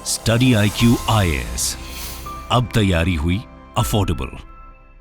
Study IQ IAS, अब तैयारी हुई अफोर्डेबल।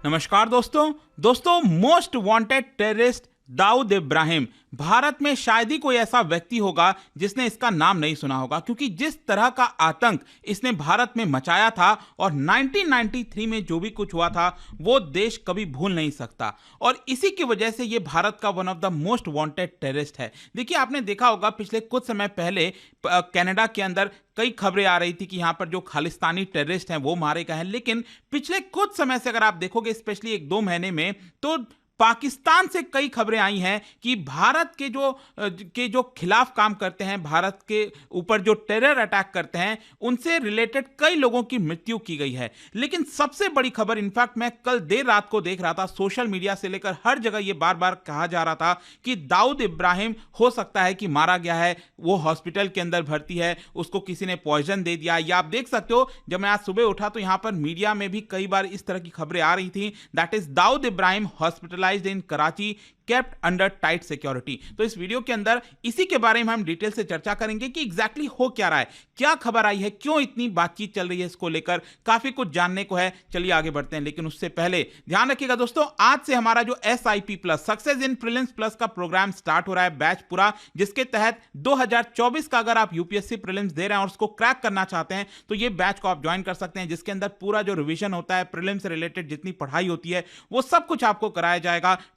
नमस्कार दोस्तों most wanted terrorist Dawood Ibrahim. Bharat में शायद ही कोई ऐसा व्यक्ति होगा जिसने इसका नाम नहीं सुना होगा, क्योंकि जिस तरह का आतंक इसने भारत में मचाया था और 1993 में जो भी कुछ हुआ था वो देश कभी भूल नहीं सकता, और इसी की वजह से ये भारत का one of the most wanted terrorist है। देखिए, आपने देखा होगा पिछले कुछ समय पहले कनाडा के अंदर कई खबरें आ रही थी कि यहाँ पर जो खालिस्तानी टेररिस्ट हैं वो मारे गए हैं, लेकिन पिछले कुछ समय से अगर आप देखोगे, स्पेशली 1-2 महीने में, तो पाकिस्तान से कई खबरें आई हैं कि भारत के जो खिलाफ काम करते हैं, भारत के ऊपर जो टेरर अटैक करते हैं, उनसे रिलेटेड कई लोगों की मृत्यु की गई है। लेकिन सबसे बड़ी खबर, इनफैक्ट मैं कल देर रात को देख रहा था, सोशल मीडिया से लेकर हर जगह ये बार बार कहा जा रहा था कि दाऊद इब्राहिम हो सकता है कि मारा गया है, वो हॉस्पिटल के अंदर भर्ती है, उसको किसी ने पॉइजन दे दिया। या आप देख सकते हो, जब मैं आज सुबह उठा तो यहां पर मीडिया में भी कई बार इस तरह की खबरें आ रही थी, that is Dawood Ibrahim hospitalized in Karachi, kept under tight security। तो इस वीडियो के अंदर इसी के बारे में हम डिटेल से चर्चा करेंगे कि एग्जैक्टली हो क्या रहा है, क्या खबर आई है, क्यों इतनी बातचीत चल रही है, इसको लेकर काफी कुछ जानने को है। चलिए आगे बढ़ते हैं, लेकिन उससे पहले ध्यान रखिएगा दोस्तों, आज से हमारा जो SIP plus success in prelims plus का प्रोग्राम स्टार्ट हो रहा है, बैच पूरा, जिसके तहत 2024 का अगर आप UPSC प्रीलिम्स दे रहे हैं और उसको क्रैक करना चाहते हैं तो ये बैच को आप ज्वाइन कर सकते हैं, जिसके अंदर पूरा जो रिवीजन होता है, प्रीलिम्स से रिलेटेड जितनी पढ़ाई होती है वो सब कुछ आपको कराया जाएगा।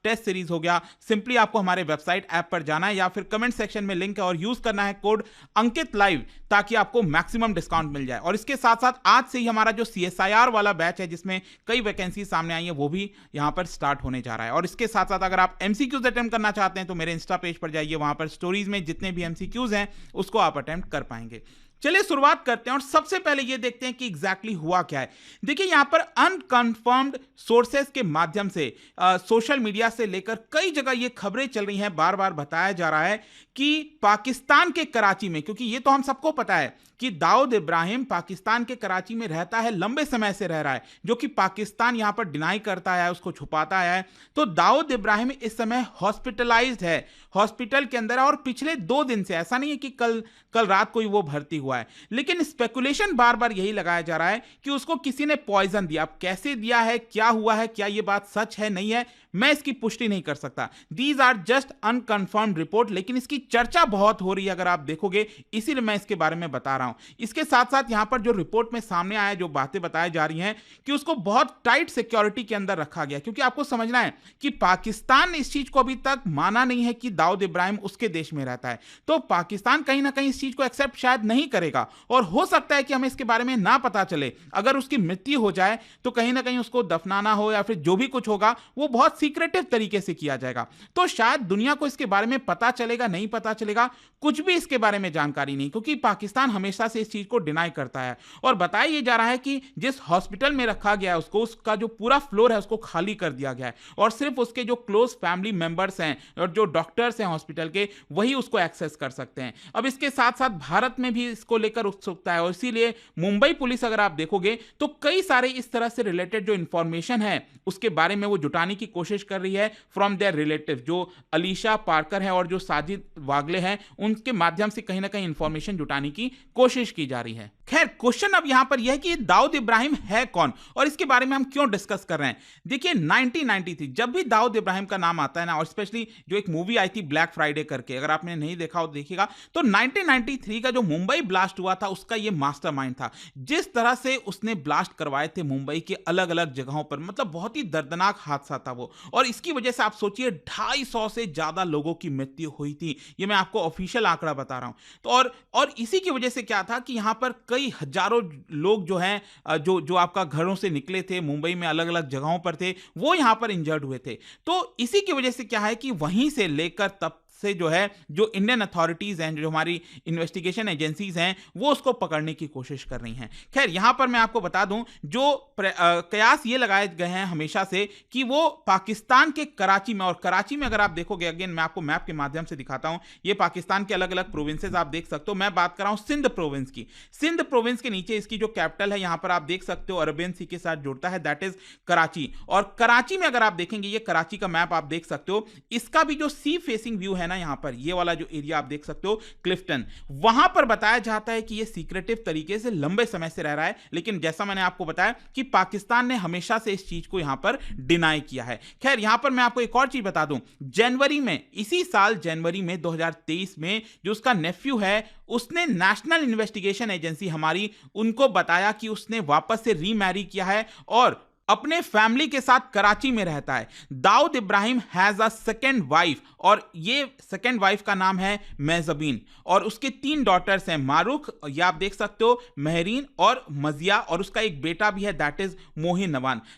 टेस्ट सीरीज हो गया, सिंपली आपको हमारे वेबसाइट ऐप पर जाना है या फिर कमेंट सेक्शन में लिंक है और यूज करना है कोड अंकित लाइव, ताकि आपको मैक्सिमम डिस्काउंट मिल जाए। और इसके साथ साथ आज से ही हमारा जो CSIR वाला बैच है, जिसमें कई वैकेंसी सामने आई है, वो भी यहां पर स्टार्ट होने जा रहा है। और इसके साथ साथ अगर आप MCQs अटेम्प्ट करना चाहते हैं तो मेरे इंस्टा पेज पर जाइए, वहां पर स्टोरीज में जितने भी MCQs हैं उसको आप अटेम्प्ट कर पाएंगे। चलिए शुरुआत करते हैं और सबसे पहले ये देखते हैं कि एग्जैक्टली हुआ क्या है। देखिए, यहां पर अनकंफर्म्ड सोर्सेस के माध्यम से सोशल मीडिया से लेकर कई जगह ये खबरें चल रही हैं, बार बार बताया जा रहा है कि पाकिस्तान के कराची में, क्योंकि ये तो हम सबको पता है कि दाऊद इब्राहिम पाकिस्तान के कराची में रहता है, लंबे समय से रह रहा है, जो कि पाकिस्तान यहां पर डिनाई करता है, उसको छुपाता है। तो दाऊद इब्राहिम इस समय हॉस्पिटलाइज्ड है, हॉस्पिटल के अंदर है, और पिछले 2 दिन से, ऐसा नहीं है कि कल रात को ही वो भर्ती हुआ है, लेकिन स्पेकुलेशन बार बार यही लगाया जा रहा है कि उसको किसी ने पॉइजन दिया। अब कैसे दिया है, क्या हुआ है, क्या ये बात सच है नहीं है, मैं इसकी पुष्टि नहीं कर सकता। दीज आर जस्ट अनकंफर्म्ड रिपोर्ट, लेकिन इसकी चर्चा बहुत हो रही है अगर आप देखोगे, इसीलिए मैं इसके बारे में बता रहा हूं। इसके साथ साथ यहां पर जो रिपोर्ट में सामने आया, जो बातें बताई जा रही हैं कि उसको बहुत टाइट सिक्योरिटी के अंदर रखा गया, क्योंकि आपको समझना है कि पाकिस्तान ने इस चीज को अभी तक माना नहीं है कि दाऊद इब्राहिम उसके देश में रहता है। तो पाकिस्तान कहीं ना कहीं इस चीज को एक्सेप्ट शायद नहीं करेगा, और हो सकता है कि हमें इसके बारे में ना पता चले। अगर उसकी मृत्यु हो जाए तो कहीं ना कहीं उसको दफनाना हो या फिर जो भी कुछ होगा वो बहुत सीक्रेटिव तरीके से किया जाएगा। तो शायद दुनिया को इसके बारे में पता चलेगा, नहीं पता चलेगा, कुछ भी इसके बारे में जानकारी नहीं, क्योंकि पाकिस्तान हमेशा से इस चीज को डिनाई करता है। और बताया यह जा रहा है कि जिस हॉस्पिटल में रखा गया है उसको, उसका जो पूरा फ्लोर है उसको खाली कर दिया गया है, और सिर्फ उसके जो क्लोज फैमिली मेंबर्स हैं और जो डॉक्टर्स हैं हॉस्पिटल के, वही उसको एक्सेस कर सकते हैं। अब इसके साथ साथ भारत में भी इसको लेकर उत्सुकता है, और इसीलिए मुंबई पुलिस अगर आप देखोगे तो कई सारे इस तरह से रिलेटेड जो इंफॉर्मेशन है उसके बारे में वो जुटाने की कोशिश कर रही है फ्रॉम देयर रिलेटिव, जो अलीशा पार्कर है और जो साजिद वागले हैं, उनके माध्यम से कहीं ना कहीं इंफॉर्मेशन जुटाने की कोशिश की जा रही है। खैर, क्वेश्चन अब यहां पर यह है कि दाऊद इब्राहिम है कौन और इसके बारे में हम क्यों डिस्कस कर रहे हैं। देखिए, 1993 जब भी दाऊद इब्राहिम का नाम आता है ना, और स्पेशली जो एक मूवी आई थी ब्लैक फ्राइडे करके, अगर आपने नहीं देखा हो देखिएगा, तो 1993 का जो मुंबई ब्लास्ट हुआ था उसका ये मास्टरमाइंड था। जिस तरह से उसने ब्लास्ट करवाए थे मुंबई के अलग अलग जगहों पर, मतलब बहुत ही दर्दनाक हादसा था वो, और इसकी वजह से आप सोचिए 250 से ज्यादा लोगों की मृत्यु हुई थी। ये मैं आपको ऑफिशियल आंकड़ा बता रहा हूं। तो और इसी की वजह से क्या था कि यहां पर कई हजारों लोग जो हैं, जो आपका घरों से निकले थे, मुंबई में अलग अलग जगहों पर थे, वो यहां पर इंजर्ड हुए थे। तो इसी की वजह से क्या है कि वहीं से लेकर तब से जो है, जो इंडियन अथॉरिटीज हैं, जो हमारी इन्वेस्टिगेशन एजेंसीज हैं, वो उसको पकड़ने की कोशिश कर रही हैं। खैर, यहां पर मैं आपको बता दूं, जो कयास ये लगाए गए हैं हमेशा से कि वो पाकिस्तान के कराची में, और कराची में अगर आप देखोगे, अगेन मैं आपको मैप के माध्यम से दिखाता हूं, ये पाकिस्तान के अलग अलग प्रोविंसेस आप देख सकते हो। मैं बात कर रहा हूं सिंध प्रोविंस की। सिंध प्रोविंस के नीचे इसकी जो कैपिटल है, यहां पर आप देख सकते हो अरेबियन सी के साथ जुड़ता है, दैट इज कराची। और कराची में अगर आप देखेंगे, ये कराची का मैप आप देख सकते हो, इसका भी जो सी फेसिंग व्यू है है ना, यहाँ पर ये वाला जो एरिया आप देख सकते हो क्लिफ्टन, वहां पर बताया जाता है कि ये सीक्रेटिव तरीके से लंबे समय से रह रहा है, लेकिन जैसा मैंने आपको बताया कि पाकिस्तान ने हमेशा से इस चीज को यहां पर डिनाई किया है। खैर, यहां पर मैं आपको एक और चीज बता दूं, जनवरी में, इसी साल जनवरी में 2023 में जो उसका नेफ्यू है, उसने नेशनल इन्वेस्टिगेशन एजेंसी हमारी उनको बताया कि उसने वापस से रीमैरी किया है और अपने फैमिली के साथ कराची में रहता है। Dawood Ibrahim has a second wife, और ये सेकेंड वाइफ का नाम है मेजबीन, और उसके 3 डॉटर्स हैं, मारूख, ये आप देख सकते हो, महरीन और मजिया, और उसका एक बेटा भी है, दैट इज मोहिन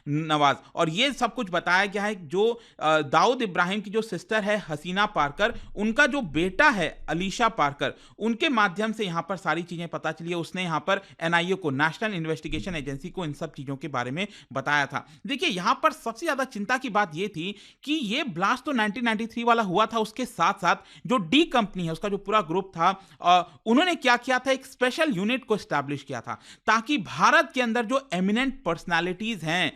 नवाज। और ये सब कुछ बताया गया है। जो दाऊद इब्राहिम की जो सिस्टर है हसीना पार्कर, उनका जो बेटा है अलीशा पार्कर, उनके माध्यम से यहां पर सारी चीजें पता चली है। उसने यहां पर एनआईए को, नेशनल इन्वेस्टिगेशन एजेंसी को, इन सब चीजों के बारे में बताया था। देखिए, यहां पर सबसे ज्यादा चिंता की बात यह थी कि यह ब्लास्ट तो 1993 वाला हुआ था, उसके साथ साथ जो डी कंपनी है, उसका जो पूरा ग्रुप था, उन्होंने क्या किया था, एक स्पेशल यूनिट को एस्टैब्लिश किया था ताकि भारत के अंदर जो एमिनेंट पर्सनालिटीज हैं,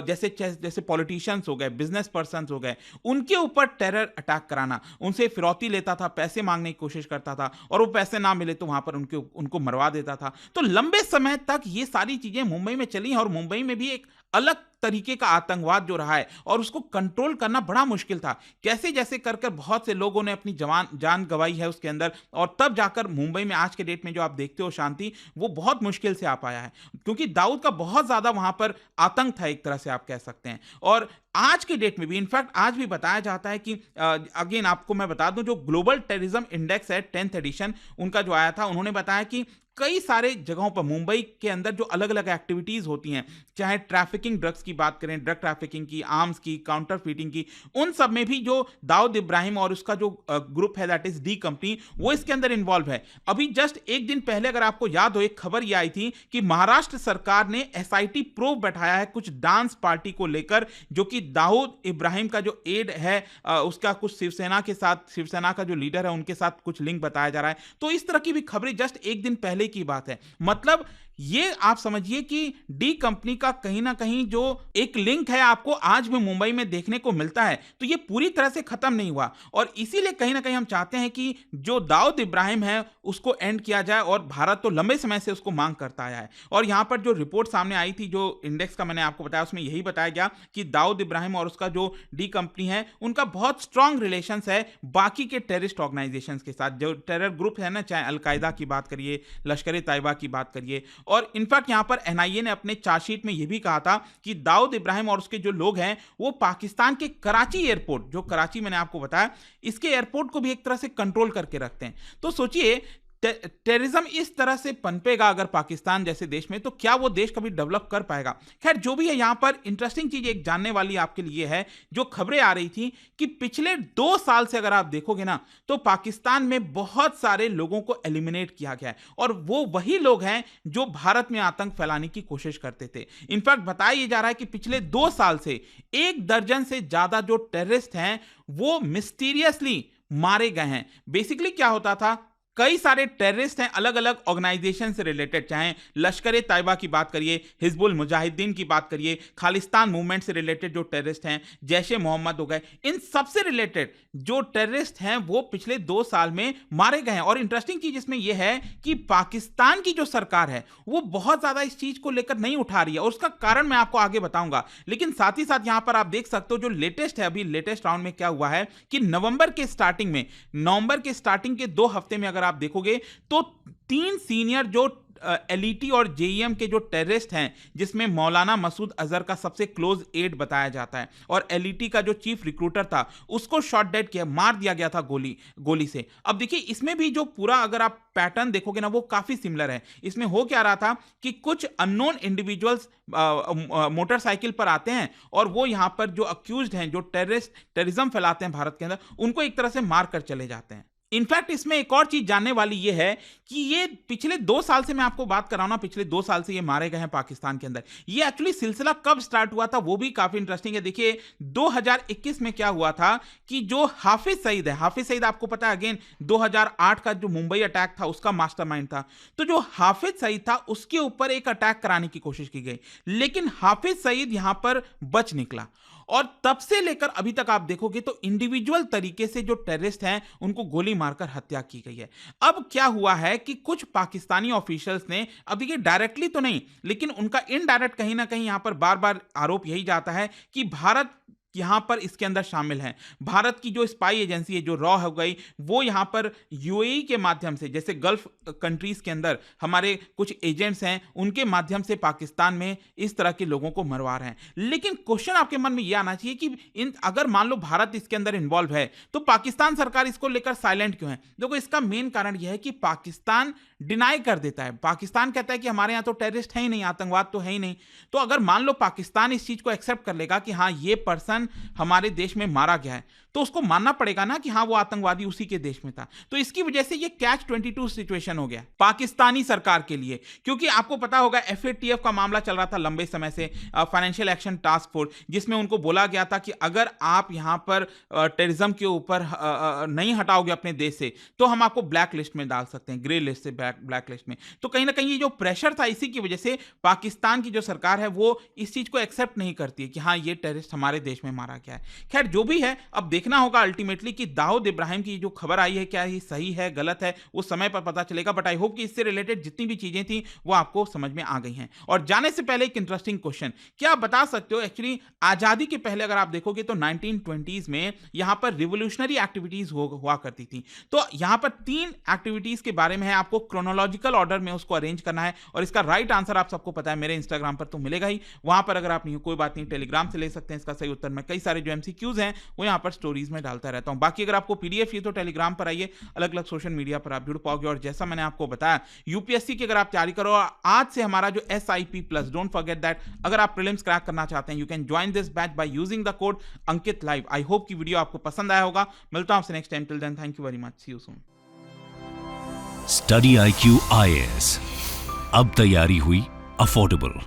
जैसे पॉलिटिशियंस हो गए, बिजनेस पर्सन हो गए, उनके ऊपर टेरर अटैक कराना, उनसे फिरौती लेता था, पैसे मांगने की कोशिश करता था, और वो पैसे ना मिले तो वहां पर उनको मरवा देता था। तो लंबे समय तक ये सारी चीजें मुंबई में चली, और मुंबई में भी एक अलग तरीके का आतंकवाद जो रहा है, और उसको कंट्रोल करना बड़ा मुश्किल था। कैसे जैसे कर बहुत से लोगों ने अपनी जान गंवाई है उसके अंदर, और तब जाकर मुंबई में आज के डेट में जो आप देखते हो शांति, वो बहुत मुश्किल से आ पाया है, क्योंकि दाऊद का बहुत ज्यादा वहां पर आतंक था, एक तरह से आप कह सकते हैं। और आज के डेट में भी, इनफैक्ट आज भी बताया जाता है कि अगेन आपको मैं बता दूं, जो ग्लोबल टेररिज्म इंडेक्स है 10th एडिशन उनका जो आया था, उन्होंने बताया कि कई सारे जगहों पर मुंबई के अंदर जो अलग अलग एक्टिविटीज होती हैं, चाहे ट्रैफिकिंग ड्रग्स की बात करें, ड्रग ट्रैफिकिंग की, आर्म्स की, काउंटरफीटिंग की, उन सब में भी जो दाऊद इब्राहिम और उसका जो ग्रुप है, दैट इज डी कंपनी, वो इसके अंदर इन्वॉल्व है। अभी जस्ट एक दिन पहले, अगर आपको याद हो, एक खबर ये आई थी कि महाराष्ट्र सरकार ने एसआईटी प्रोब बैठाया है कुछ डांस पार्टी को लेकर, जो कि दाऊद इब्राहिम का जो एड है, उसका कुछ शिवसेना के साथ, शिवसेना का जो लीडर है उनके साथ कुछ लिंक बताया जा रहा है। तो इस तरह की भी खबरें जस्ट एक दिन पहले की बात है। मतलब ये आप समझिए कि डी कंपनी का कहीं ना कहीं जो एक लिंक है, आपको आज भी मुंबई में देखने को मिलता है। तो ये पूरी तरह से खत्म नहीं हुआ, और इसीलिए कहीं ना कहीं हम चाहते हैं कि जो दाऊद इब्राहिम है उसको एंड किया जाए, और भारत तो लंबे समय से उसको मांग करता आया है। और यहां पर जो रिपोर्ट सामने आई थी, जो इंडेक्स का मैंने आपको बताया, उसमें यही बताया गया कि दाऊद इब्राहिम और उसका जो डी कंपनी है, उनका बहुत स्ट्रांग रिलेशंस है बाकी के टेररिस्ट ऑर्गेनाइजेशंस के साथ, जो टेरर ग्रुप है ना, चाहे अलकायदा की बात करिए, लश्कर तैयबा की बात करिए। और इनफैक्ट यहां पर एनआईए ने अपने चार्जशीट में यह भी कहा था कि दाऊद इब्राहिम और उसके जो लोग हैं, वो पाकिस्तान के कराची एयरपोर्ट, जो कराची मैंने आपको बताया, इसके एयरपोर्ट को भी एक तरह से कंट्रोल करके रखते हैं। तो सोचिए, टेररिज्म इस तरह से पनपेगा अगर पाकिस्तान जैसे देश में, तो क्या वो देश कभी डेवलप कर पाएगा? खैर, जो भी है, यहां पर इंटरेस्टिंग चीज एक जानने वाली आपके लिए है, जो खबरें आ रही थी कि पिछले 2 साल से अगर आप देखोगे ना, तो पाकिस्तान में बहुत सारे लोगों को एलिमिनेट किया गया है, और वो वही लोग हैं जो भारत में आतंक फैलाने की कोशिश करते थे। इनफैक्ट बताया यह जा रहा है कि पिछले 2 साल से 1 दर्जन से ज्यादा जो टेररिस्ट हैं, वो मिस्टीरियसली मारे गए हैं। बेसिकली क्या होता था, कई सारे टेररिस्ट हैं अलग अलग ऑर्गेनाइजेशन से रिलेटेड, चाहे लश्कर तैयबा की बात करिए, हिजबुल मुजाहिदीन की बात करिए, खालिस्तान मूवमेंट से रिलेटेड जो टेररिस्ट हैं, जैश ए मोहम्मद हो गए, इन सब से रिलेटेड जो टेररिस्ट हैं वो पिछले 2 साल में मारे गए हैं। और इंटरेस्टिंग चीज इसमें यह है कि पाकिस्तान की जो सरकार है वो बहुत ज्यादा इस चीज को लेकर नहीं उठा रही है, और उसका कारण मैं आपको आगे बताऊंगा। लेकिन साथ ही साथ यहां पर आप देख सकते हो जो लेटेस्ट है, अभी लेटेस्ट राउंड में क्या हुआ है कि नवंबर के स्टार्टिंग के 2 हफ्ते में अगर आप देखोगे तो 3 सीनियर जो एलईटी और जेईएम के जो टेररिस्ट हैं, जिसमें मौलाना मसूद अजहर का सबसे क्लोज एड बताया जाता है, और एलईटी का जो चीफ रिक्रूटर था उसको शॉट डेड किया, मार दिया गया था गोली से। अब देखिए, इसमें भी जो पूरा अगर आप पैटर्न देखोगे ना, वो काफी सिमिलर है। इसमें हो क्या रहा था कि कुछ अननोन इंडिविजुअल्स मोटरसाइकिल पर आते हैं, और वो यहां पर जो अक्यूज्ड हैं, जो टेररिज्म फैलाते हैं भारत के अंदर, उनको एक तरह से मार कर चले जाते हैं। इनफैक्ट इसमें एक और चीज जानने वाली यह है कि ये पिछले 2 साल से मैं आपको बात कर रहा हूं ना, पिछले 2 साल से ये मारे गए हैं पाकिस्तान के अंदर। ये एक्चुअली सिलसिला कब स्टार्ट हुआ था वो भी काफी इंटरेस्टिंग है। देखिए, 2021 में क्या हुआ था कि जो हाफिज सईद है, हाफिज सईद आपको पता है, अगेन 2008 का जो मुंबई अटैक था उसका मास्टरमाइंड था। तो जो हाफिज सईद था उसके ऊपर एक अटैक कराने की कोशिश की गई, लेकिन हाफिज सईद यहां पर बच निकला, और तब से लेकर अभी तक आप देखोगे तो इंडिविजुअल तरीके से जो टेररिस्ट हैं उनको गोली मारकर हत्या की गई है। अब क्या हुआ है कि कुछ पाकिस्तानी ऑफिशियल्स ने, अब देखिए डायरेक्टली तो नहीं लेकिन उनका इनडायरेक्ट कहीं ना कहीं यहां पर बार बार आरोप यही जाता है कि भारत यहां पर इसके अंदर शामिल है। भारत की जो स्पाई एजेंसी है, जो रॉ हो गई, वो यहां पर यूएई के माध्यम से, जैसे गल्फ कंट्रीज के अंदर हमारे कुछ एजेंट्स हैं, उनके माध्यम से पाकिस्तान में इस तरह के लोगों को मरवा रहे हैं। लेकिन क्वेश्चन आपके मन में यह आना चाहिए कि अगर मान लो भारत इसके अंदर इन्वॉल्व है तो पाकिस्तान सरकार इसको लेकर साइलेंट क्यों है? देखो, इसका मेन कारण यह है कि पाकिस्तान डिनाई कर देता है। पाकिस्तान कहता है कि हमारे यहां तो टेररिस्ट है ही नहीं, आतंकवाद तो है ही नहीं। तो अगर मान लो पाकिस्तान इस चीज को एक्सेप्ट कर लेगा कि हाँ ये पर्सन हमारे देश में मारा गया है, तो उसको मानना पड़ेगा ना कि हाँ वो आतंकवादी उसी के देश में था। तो इसकी वजह से ये कैच 22 सिचुएशन हो गया पाकिस्तानी सरकार के लिए। क्योंकि आपको पता होगा FATF का मामला चल रहा था लंबे समय से, फाइनेंशियल एक्शन टास्क फोर्स, जिसमें उनको बोला गया था कि अगर आप यहां पर टेररिज्म के ऊपर नहीं हटाओगे अपने देश से तो हम आपको ब्लैक लिस्ट में डाल सकते हैं, ग्रे लिस्ट से ब्लैक लिस्ट में। तो कहीं ना कहीं ये जो प्रेशर था, इसी की वजह से पाकिस्तान की जो सरकार है वो इस चीज को एक्सेप्ट नहीं करती है कि हाँ ये टेररिस्ट हमारे देश में मारा गया है। खैर जो भी है, अब देखना होगा अल्टीमेटली कि दाऊद इब्राहिम की जो खबर आई है क्या ये सही है गलत है, वो समय पर पता चलेगा। बट आई होप कि इससे रिलेटेड जितनी भी चीजें थी वो आपको समझ में आ गई हैं। और जाने से पहले एक इंटरेस्टिंग क्वेश्चन, क्या आप बता सकते हो एक्चुअली आजादी के पहले अगर आप देखोगे तो 1920s में यहां पर रिवोल्यूशनरी एक्टिविटीज हुआ करती थी। तो यहां पर 3 एक्टिविटीज के बारे में है, आपको क्रोनोलॉजिकल ऑर्डर में उसको अरेंज करना है। और इसका राइट आंसर आप सबको पता है, मेरे इंस्टाग्राम पर तो मिलेगा ही, वहां पर अगर आप नहीं, कोई बात नहीं, टेलीग्राम से ले सकते हैं इसका सही उत्तर। मैं कई सारे जो MCQs हैं वो यहां पर स्टोरीज में डालता रहता हूं। बाकी अगर आपको PDF चाहिए तो टेलीग्राम पर आइए, अलग अलग सोशल मीडिया पर आप जुड़ पाओगे। और जैसा मैंने आपको बताया, UPSC की अगर आप तैयारी करो, आज से हमारा जो SIP+, डोंट फॉरगेट दैट, अगर आप प्रीलिम्स क्रैक करना चाहते हैं, you can join this batch by using the code Ankit live. I hope कि वीडियो आपको पसंद आया होगा। मिलता हूं आपसे next time. Till then, thank you very much, see you soon. Study IQ IAS, अब तैयारी हुई अफोर्डेबल।